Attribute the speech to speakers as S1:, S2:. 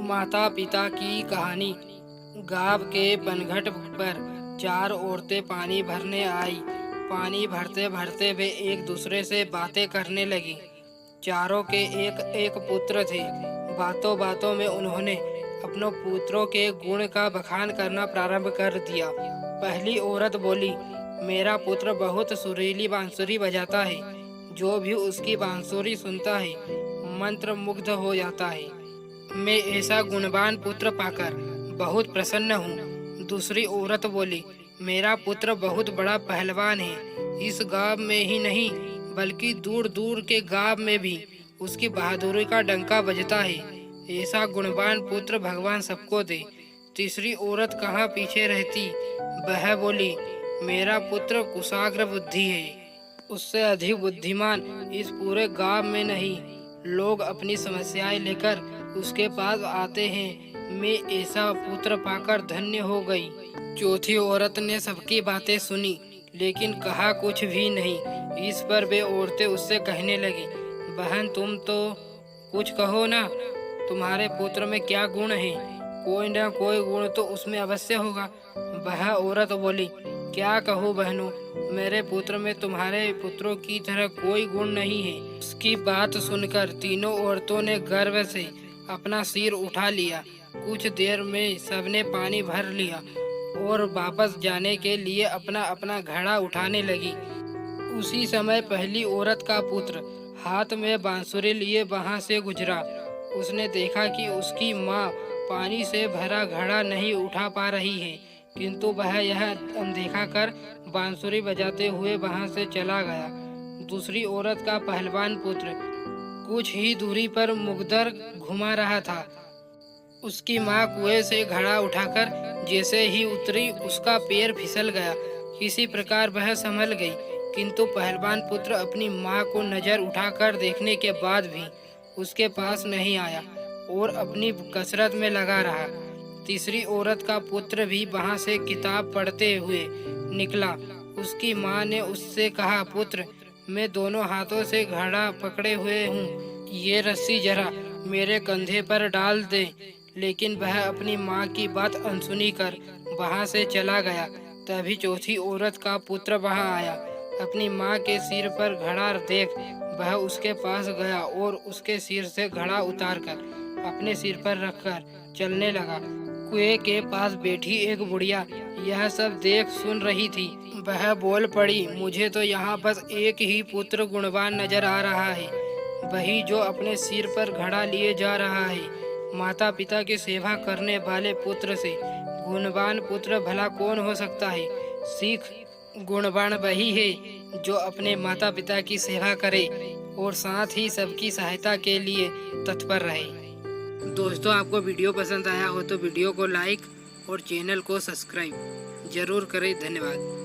S1: माता पिता की कहानी। गांव के पनघट पर चार औरतें पानी भरने आई। पानी भरते भरते वे एक दूसरे से बातें करने लगी। चारों के एक एक पुत्र थे। बातों बातों में उन्होंने अपनों पुत्रों के गुण का बखान करना प्रारंभ कर दिया। पहली औरत बोली, मेरा पुत्र बहुत सुरीली बांसुरी बजाता है। जो भी उसकी बांसुरी सुनता है मंत्र मुग्ध हो जाता है। मैं ऐसा गुणवान पुत्र पाकर बहुत प्रसन्न हूँ। दूसरी औरत बोली, मेरा पुत्र बहुत बड़ा पहलवान है। इस गांव में ही नहीं बल्कि दूर दूर के गांव में भी उसकी बहादुरी का डंका बजता है। ऐसा गुणवान पुत्र भगवान सबको दे। तीसरी औरत कहाँ पीछे रहती, वह बोली, मेरा पुत्र कुशाग्र बुद्धि है। उससे अधिक बुद्धिमान इस पूरे गांव में नहीं। लोग अपनी समस्याएं लेकर उसके पास आते हैं। मैं ऐसा पुत्र पाकर धन्य हो गई। चौथी औरत ने सबकी बातें सुनी लेकिन कहा कुछ भी नहीं। इस पर वे औरतें उससे कहने लगी, बहन तुम तो कुछ कहो ना, तुम्हारे पुत्र में क्या गुण है? कोई ना कोई गुण तो उसमें अवश्य होगा। वह औरत बोली, क्या कहूँ बहनों, मेरे पुत्र में तुम्हारे पुत्रों की तरह कोई गुण नहीं है। उसकी बात सुनकर तीनों औरतों ने गर्व से अपना सिर उठा लिया। कुछ देर में सबने पानी भर लिया और वापस जाने के लिए अपना अपना घड़ा उठाने लगी। उसी समय पहली औरत का पुत्र हाथ में बांसुरी लिए वहां से गुजरा। उसने देखा कि उसकी माँ पानी से भरा घड़ा नहीं उठा पा रही है, किंतु वह यह अनदेखा कर बांसुरी बजाते हुए वहां से चला गया। दूसरी औरत का पहलवान पुत्र कुछ ही दूरी पर मुग्धर घुमा रहा था। उसकी माँ कुएं से घड़ा उठाकर जैसे ही उतरी उसका पैर फिसल गया। किसी प्रकार वह संभल गई, किंतु पहलवान पुत्र अपनी माँ को नजर उठाकर देखने के बाद भी उसके पास नहीं आया और अपनी कसरत में लगा रहा। तीसरी औरत का पुत्र भी वहां से किताब पढ़ते हुए निकला। उसकी माँ ने उससे कहा, पुत्र मैं दोनों हाथों से घड़ा पकड़े हुए हूँ, ये रस्सी जरा मेरे कंधे पर डाल दे। लेकिन वह अपनी माँ की बात अनसुनी कर वहां से चला गया। तभी चौथी औरत का पुत्र वहां आया। अपनी माँ के सिर पर घड़ा देख वह उसके पास गया और उसके सिर से घड़ा उतारकर अपने सिर पर रखकर चलने लगा। कुएं के पास बैठी एक बुढ़िया यह सब देख सुन रही थी। वह बोल पड़ी, मुझे तो यहाँ बस एक ही पुत्र गुणवान नजर आ रहा है, वही जो अपने सिर पर घड़ा लिए जा रहा है। माता पिता की सेवा करने वाले पुत्र से गुणवान पुत्र भला कौन हो सकता है? सीख, गुणवान वही है जो अपने माता पिता की सेवा करे और साथ ही सबकी सहायता के लिए तत्पर रहे। दोस्तों, आपको वीडियो पसंद आया हो तो वीडियो को लाइक और चैनल को सब्सक्राइब जरूर करें। धन्यवाद।